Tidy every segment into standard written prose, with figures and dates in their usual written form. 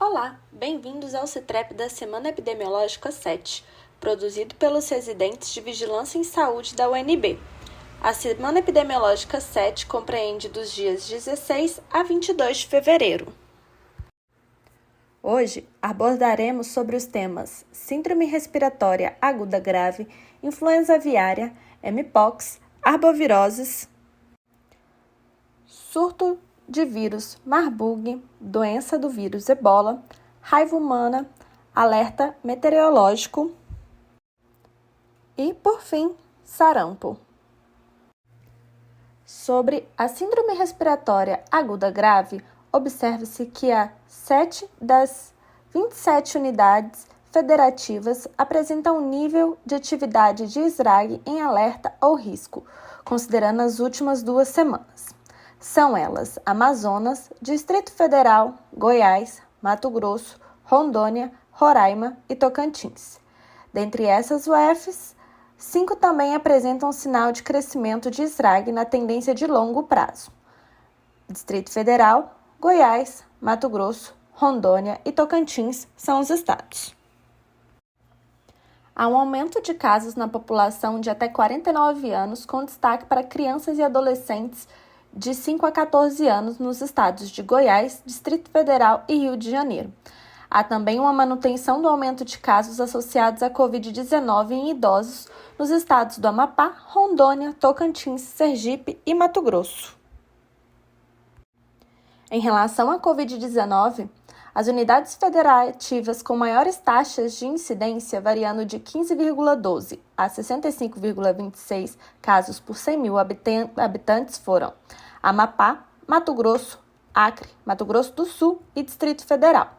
Olá, bem-vindos ao CITREP da Semana Epidemiológica 7, produzido pelos residentes de Vigilância em Saúde da UNB. A Semana Epidemiológica 7 compreende dos dias 16 a 22 de fevereiro. Hoje abordaremos sobre os temas Síndrome Respiratória Aguda Grave, Influenza Aviária, Mpox, Arboviroses, surto de vírus Marburg, doença do vírus Ebola, raiva humana, alerta meteorológico e, por fim, sarampo. Sobre a síndrome respiratória aguda grave, observe-se que há 7 das 27 unidades federativas apresentam um nível de atividade de SRAG em alerta ou risco, considerando as últimas 2 semanas. São elas Amazonas, Distrito Federal, Goiás, Mato Grosso, Rondônia, Roraima e Tocantins. Dentre essas UFs, 5 também apresentam sinal de crescimento de SRAG na tendência de longo prazo. Distrito Federal, Goiás, Mato Grosso, Rondônia e Tocantins são os estados. Há um aumento de casos na população de até 49 anos, com destaque para crianças e adolescentes de 5 a 14 anos nos estados de Goiás, Distrito Federal e Rio de Janeiro. Há também uma manutenção do aumento de casos associados à Covid-19 em idosos nos estados do Amapá, Rondônia, Tocantins, Sergipe e Mato Grosso. Em relação à Covid-19, as unidades federativas com maiores taxas de incidência, variando de 15,12 a 65,26 casos por 100 mil habitantes, foram Amapá, Mato Grosso, Acre, Mato Grosso do Sul e Distrito Federal.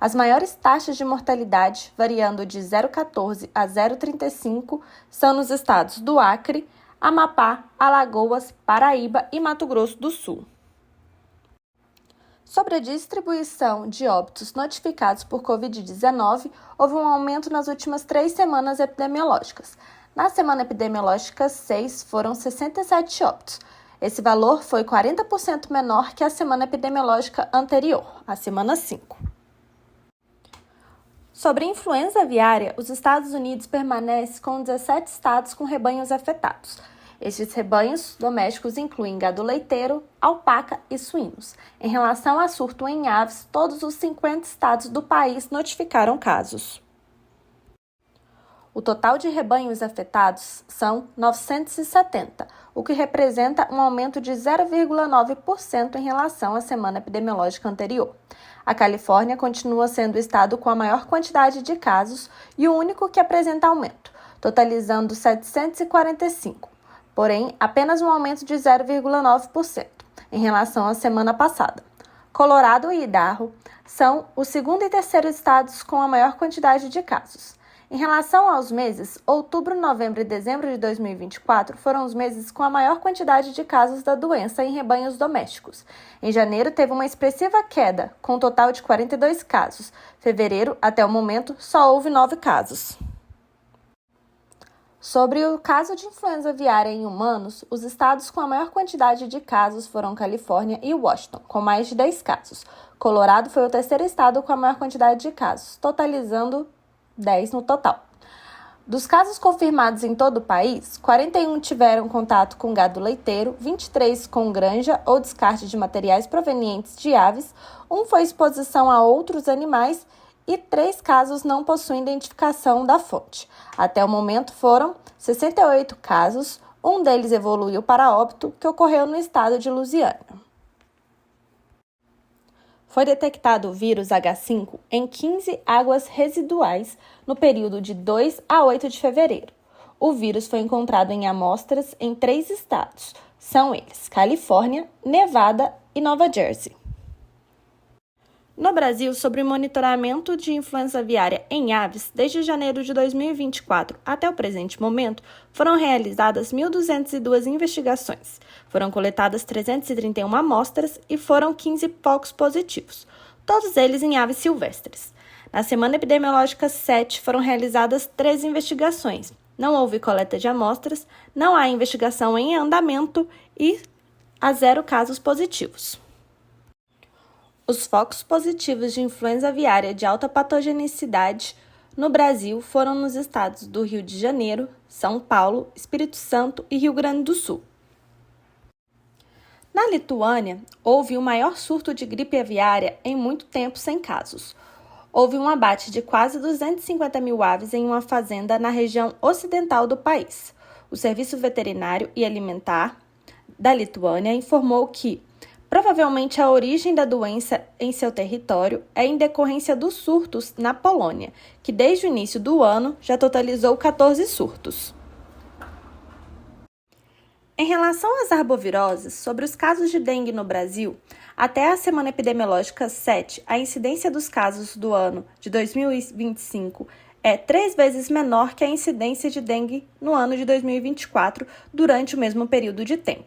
As maiores taxas de mortalidade, variando de 0,14 a 0,35, são nos estados do Acre, Amapá, Alagoas, Paraíba e Mato Grosso do Sul. Sobre a distribuição de óbitos notificados por Covid-19, houve um aumento nas últimas 3 semanas epidemiológicas. Na semana epidemiológica 6, foram 67 óbitos. Esse valor foi 40% menor que a semana epidemiológica anterior, a semana 5. Sobre a influenza aviária, os Estados Unidos permanecem com 17 estados com rebanhos afetados. Estes rebanhos domésticos incluem gado leiteiro, alpaca e suínos. Em relação a surto em aves, todos os 50 estados do país notificaram casos. O total de rebanhos afetados são 970, o que representa um aumento de 0,9% em relação à semana epidemiológica anterior. A Califórnia continua sendo o estado com a maior quantidade de casos e o único que apresenta aumento, totalizando 745. Porém, apenas um aumento de 0,9% em relação à semana passada. Colorado e Idaho são os segundo e terceiro estados com a maior quantidade de casos. Em relação aos meses, outubro, novembro e dezembro de 2024 foram os meses com a maior quantidade de casos da doença em rebanhos domésticos. Em janeiro, teve uma expressiva queda, com um total de 42 casos. Fevereiro, até o momento, só houve 9 casos. Sobre o caso de influenza aviária em humanos, os estados com a maior quantidade de casos foram Califórnia e Washington, com mais de 10 casos. Colorado foi o terceiro estado com a maior quantidade de casos, totalizando 10 no total. Dos casos confirmados em todo o país, 41 tiveram contato com gado leiteiro, 23 com granja ou descarte de materiais provenientes de aves, 1 foi exposição a outros animais e 3 casos não possuem identificação da fonte. Até o momento foram 68 casos, um deles evoluiu para óbito, que ocorreu no estado de Louisiana. Foi detectado o vírus H5 em 15 águas residuais no período de 2 a 8 de fevereiro. O vírus foi encontrado em amostras em 3 estados. São eles Califórnia, Nevada e Nova Jersey. No Brasil, sobre o monitoramento de influenza aviária em aves, desde janeiro de 2024 até o presente momento, foram realizadas 1.202 investigações. Foram coletadas 331 amostras e foram 15 focos positivos, todos eles em aves silvestres. Na semana epidemiológica 7, foram realizadas 13 investigações. Não houve coleta de amostras, não há investigação em andamento e há 0 casos positivos. Os focos positivos de influenza aviária de alta patogenicidade no Brasil foram nos estados do Rio de Janeiro, São Paulo, Espírito Santo e Rio Grande do Sul. Na Lituânia, houve o maior surto de gripe aviária em muito tempo sem casos. Houve um abate de quase 250 mil aves em uma fazenda na região ocidental do país. O Serviço Veterinário e Alimentar da Lituânia informou que, provavelmente, a origem da doença em seu território é em decorrência dos surtos na Polônia, que desde o início do ano já totalizou 14 surtos. Em relação às arboviroses, sobre os casos de dengue no Brasil, até a semana epidemiológica 7, a incidência dos casos do ano de 2025 é 3 vezes menor que a incidência de dengue no ano de 2024, durante o mesmo período de tempo.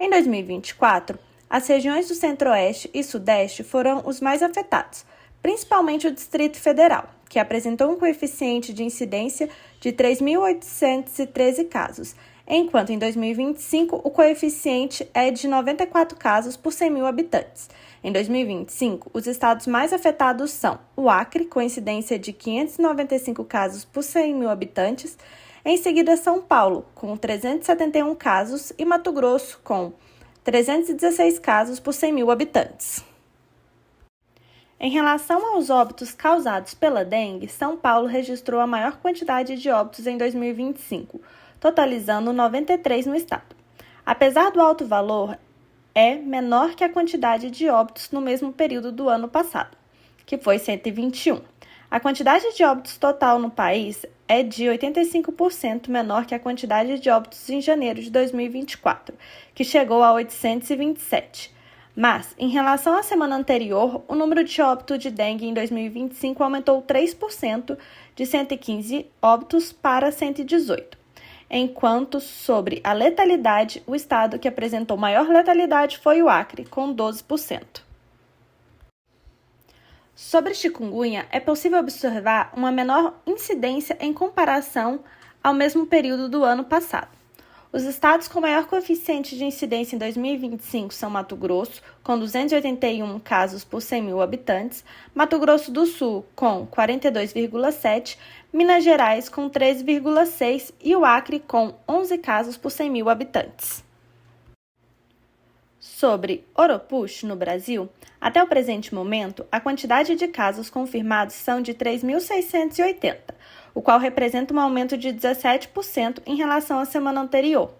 Em 2024, as regiões do Centro-Oeste e Sudeste foram os mais afetados, principalmente o Distrito Federal, que apresentou um coeficiente de incidência de 3.813 casos, enquanto em 2025 o coeficiente é de 94 casos por 100 mil habitantes. Em 2025, os estados mais afetados são o Acre, com incidência de 595 casos por 100 mil habitantes, em seguida São Paulo, com 371 casos, e Mato Grosso, com 316 casos por 100 mil habitantes. Em relação aos óbitos causados pela dengue, São Paulo registrou a maior quantidade de óbitos em 2025, totalizando 93 no estado. Apesar do alto valor, é menor que a quantidade de óbitos no mesmo período do ano passado, que foi 121. A quantidade de óbitos total no país é de 85% menor que a quantidade de óbitos em janeiro de 2024, que chegou a 827. Mas, em relação à semana anterior, o número de óbitos de dengue em 2025 aumentou 3%, de 115 óbitos para 118. Enquanto, sobre a letalidade, o estado que apresentou maior letalidade foi o Acre, com 12%. Sobre chikungunya, é possível observar uma menor incidência em comparação ao mesmo período do ano passado. Os estados com maior coeficiente de incidência em 2025 são Mato Grosso, com 281 casos por 100 mil habitantes, Mato Grosso do Sul, com 42,7, Minas Gerais, com 13,6 e o Acre, com 11 casos por 100 mil habitantes. Sobre Oropouche, no Brasil, até o presente momento, a quantidade de casos confirmados são de 3.680, o qual representa um aumento de 17% em relação à semana anterior.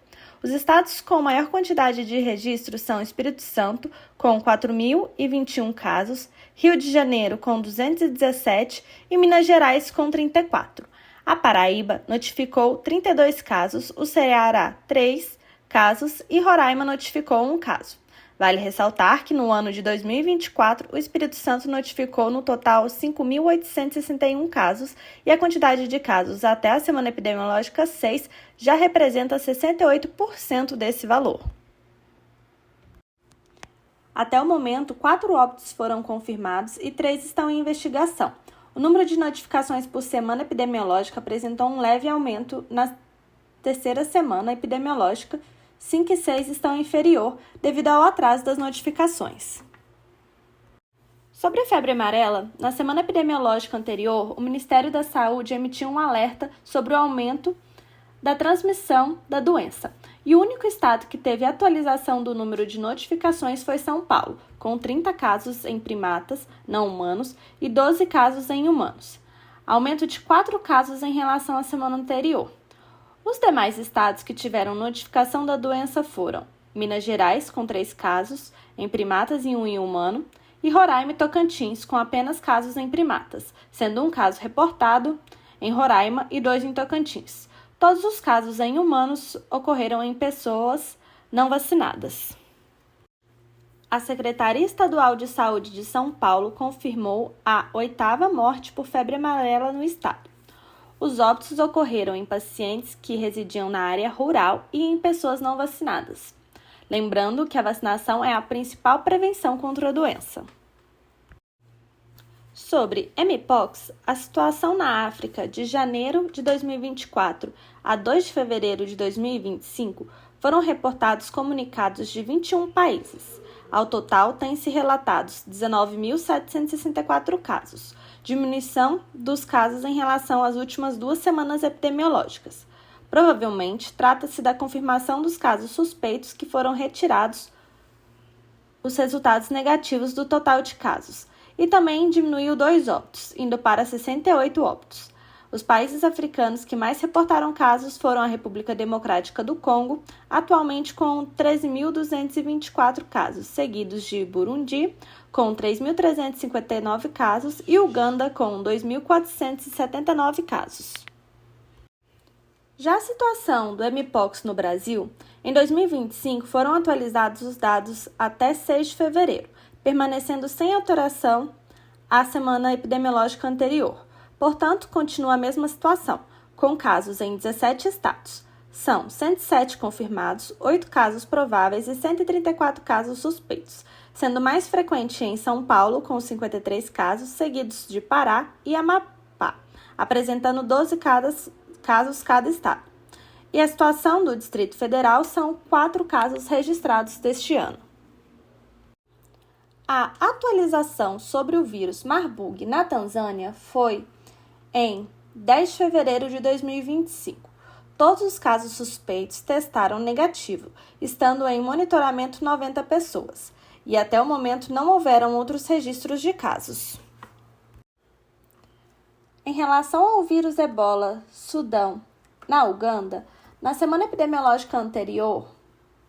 Os estados com maior quantidade de registros são Espírito Santo, com 4.021 casos, Rio de Janeiro, com 217 e Minas Gerais, com 34. A Paraíba notificou 32 casos, o Ceará, 3 casos e Roraima notificou 1 caso. Vale ressaltar que no ano de 2024, o Espírito Santo notificou no total 5.861 casos e a quantidade de casos até a semana epidemiológica 6 já representa 68% desse valor. Até o momento, 4 óbitos foram confirmados e 3 estão em investigação. O número de notificações por semana epidemiológica apresentou um leve aumento na terceira semana epidemiológica, 5 e 6 estão inferior devido ao atraso das notificações. Sobre a febre amarela, na semana epidemiológica anterior, o Ministério da Saúde emitiu um alerta sobre o aumento da transmissão da doença. E o único estado que teve atualização do número de notificações foi São Paulo, com 30 casos em primatas não humanos e 12 casos em humanos. Aumento de 4 casos em relação à semana anterior. Os demais estados que tiveram notificação da doença foram Minas Gerais, com 3 casos em primatas e 1 em humano, e Roraima e Tocantins, com apenas casos em primatas, sendo 1 caso reportado em Roraima e 2 em Tocantins. Todos os casos em humanos ocorreram em pessoas não vacinadas. A Secretaria Estadual de Saúde de São Paulo confirmou a 8ª morte por febre amarela no estado. Os óbitos ocorreram em pacientes que residiam na área rural e em pessoas não vacinadas. Lembrando que a vacinação é a principal prevenção contra a doença. Sobre Mpox, a situação na África de janeiro de 2024 a 2 de fevereiro de 2025 foram reportados comunicados de 21 países. Ao total, têm-se relatados 19.764 casos, diminuição dos casos em relação às últimas 2 semanas epidemiológicas. Provavelmente, trata-se da confirmação dos casos suspeitos que foram retirados os resultados negativos do total de casos, e também diminuiu 2 óbitos, indo para 68 óbitos. Os países africanos que mais reportaram casos foram a República Democrática do Congo, atualmente com 13.224 casos, seguidos de Burundi, com 3.359 casos, e Uganda, com 2.479 casos. Já a situação do Mpox no Brasil, em 2025 foram atualizados os dados até 6 de fevereiro, permanecendo sem alteração à semana epidemiológica anterior. Portanto, continua a mesma situação, com casos em 17 estados. São 107 confirmados, 8 casos prováveis e 134 casos suspeitos, sendo mais frequente em São Paulo, com 53 casos, seguidos de Pará e Amapá, apresentando 12 casos cada estado. E a situação do Distrito Federal são 4 casos registrados deste ano. A atualização sobre o vírus Marburg na Tanzânia foi em 10 de fevereiro de 2025. Todos os casos suspeitos testaram negativo, estando em monitoramento 90 pessoas, e até o momento não houveram outros registros de casos. Em relação ao vírus Ebola Sudão, na Uganda, na semana epidemiológica anterior,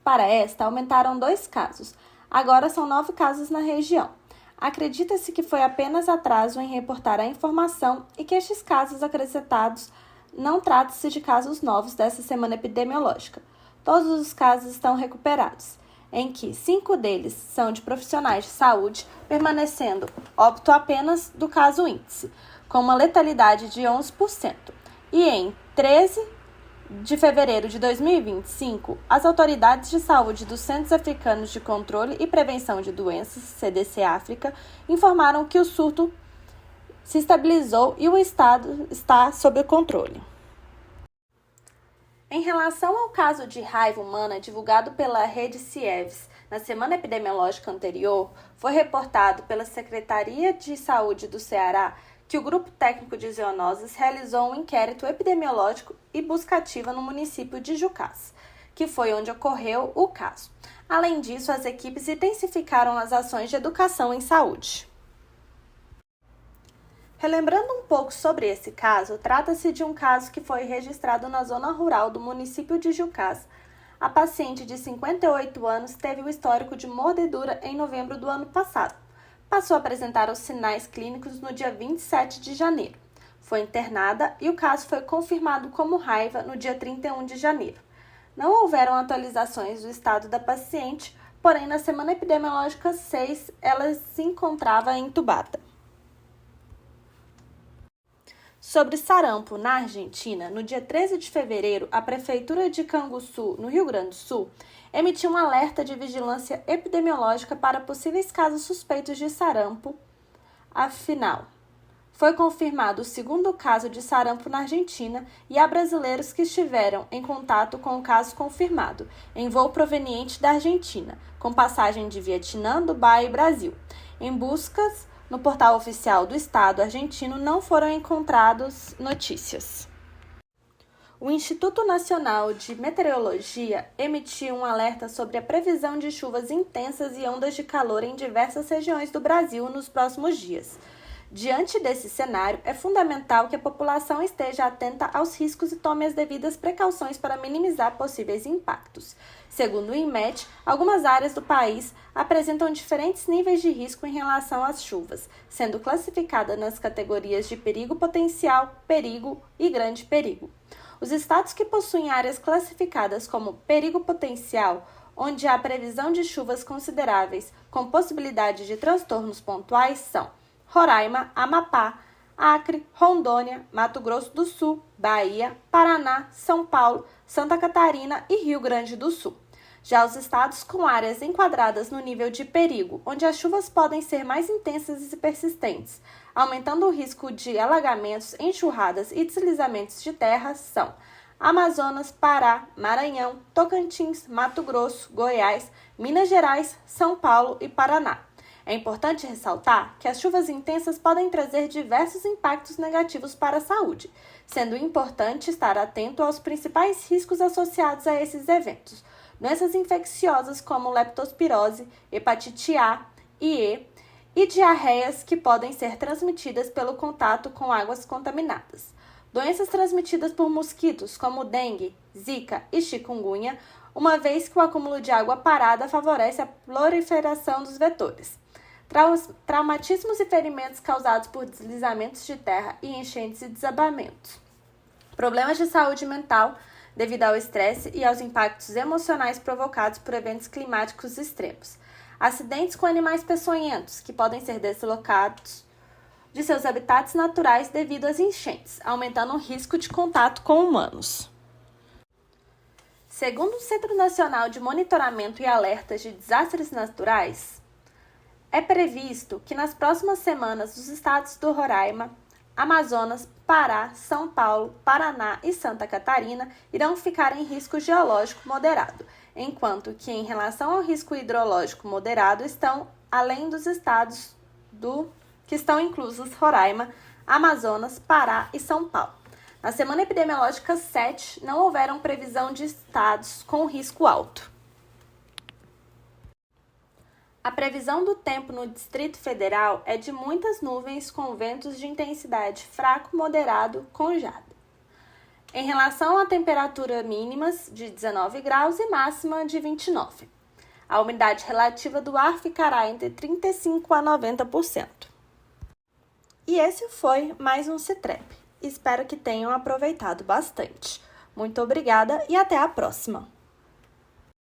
para esta, aumentaram 2 casos. Agora são 9 casos na região. Acredita-se que foi apenas atraso em reportar a informação e que estes casos acrescentados não tratam-se de casos novos dessa semana epidemiológica. Todos os casos estão recuperados, em que 5 deles são de profissionais de saúde, permanecendo óbito apenas do caso índice, com uma letalidade de 11%. E em 13 de fevereiro de 2025, as autoridades de saúde dos Centros Africanos de Controle e Prevenção de Doenças, CDC África, informaram que o surto se estabilizou e o estado está sob controle. Em relação ao caso de raiva humana divulgado pela rede CIEVS na semana epidemiológica anterior, foi reportado pela Secretaria de Saúde do Ceará que o Grupo Técnico de Zoonoses realizou um inquérito epidemiológico e busca ativa no município de Jucás, que foi onde ocorreu o caso. Além disso, as equipes intensificaram as ações de educação em saúde. Relembrando um pouco sobre esse caso, trata-se de um caso que foi registrado na zona rural do município de Jucás. A paciente de 58 anos teve o histórico de mordedura em novembro do ano passado. Passou a apresentar os sinais clínicos no dia 27 de janeiro. Foi internada e o caso foi confirmado como raiva no dia 31 de janeiro. Não houveram atualizações do estado da paciente, porém na semana epidemiológica 6 ela se encontrava entubada. Sobre sarampo na Argentina, no dia 13 de fevereiro, a Prefeitura de Canguçu, no Rio Grande do Sul, emitiu um alerta de vigilância epidemiológica para possíveis casos suspeitos de sarampo. Afinal, foi confirmado o 2º caso de sarampo na Argentina e há brasileiros que estiveram em contato com o caso confirmado, em voo proveniente da Argentina, com passagem de Vietnã, Dubai e Brasil. Em buscas no portal oficial do Estado argentino não foram encontradas notícias. O Instituto Nacional de Meteorologia emitiu um alerta sobre a previsão de chuvas intensas e ondas de calor em diversas regiões do Brasil nos próximos dias. Diante desse cenário, é fundamental que a população esteja atenta aos riscos e tome as devidas precauções para minimizar possíveis impactos. Segundo o INMET, algumas áreas do país apresentam diferentes níveis de risco em relação às chuvas, sendo classificada nas categorias de perigo potencial, perigo e grande perigo. Os estados que possuem áreas classificadas como perigo potencial, onde há previsão de chuvas consideráveis com possibilidade de transtornos pontuais, são Roraima, Amapá, Acre, Rondônia, Mato Grosso do Sul, Bahia, Paraná, São Paulo, Santa Catarina e Rio Grande do Sul. Já os estados com áreas enquadradas no nível de perigo, onde as chuvas podem ser mais intensas e persistentes, aumentando o risco de alagamentos, enxurradas e deslizamentos de terra, são Amazonas, Pará, Maranhão, Tocantins, Mato Grosso, Goiás, Minas Gerais, São Paulo e Paraná. É importante ressaltar que as chuvas intensas podem trazer diversos impactos negativos para a saúde, sendo importante estar atento aos principais riscos associados a esses eventos. Doenças infecciosas como leptospirose, hepatite A e E diarreias que podem ser transmitidas pelo contato com águas contaminadas. Doenças transmitidas por mosquitos como dengue, zika e chikungunya, uma vez que o acúmulo de água parada favorece a proliferação dos vetores. Traumatismos e ferimentos causados por deslizamentos de terra e enchentes e desabamentos. Problemas de saúde mental devido ao estresse e aos impactos emocionais provocados por eventos climáticos extremos. Acidentes com animais peçonhentos, que podem ser deslocados de seus habitats naturais devido às enchentes, aumentando o risco de contato com humanos. Segundo o Centro Nacional de Monitoramento e Alertas de Desastres Naturais, é previsto que nas próximas semanas os estados do Roraima, Amazonas, Pará, São Paulo, Paraná e Santa Catarina irão ficar em risco geológico moderado, enquanto que em relação ao risco hidrológico moderado estão além dos estados que estão inclusos Roraima, Amazonas, Pará e São Paulo. Na semana epidemiológica 7, não houveram previsão de estados com risco alto. A previsão do tempo no Distrito Federal é de muitas nuvens com ventos de intensidade fraco-moderado com geada. Em relação à temperatura mínimas de 19 graus e máxima de 29. A umidade relativa do ar ficará entre 35% a 90%. E esse foi mais um CITREP. Espero que tenham aproveitado bastante. Muito obrigada e até a próxima!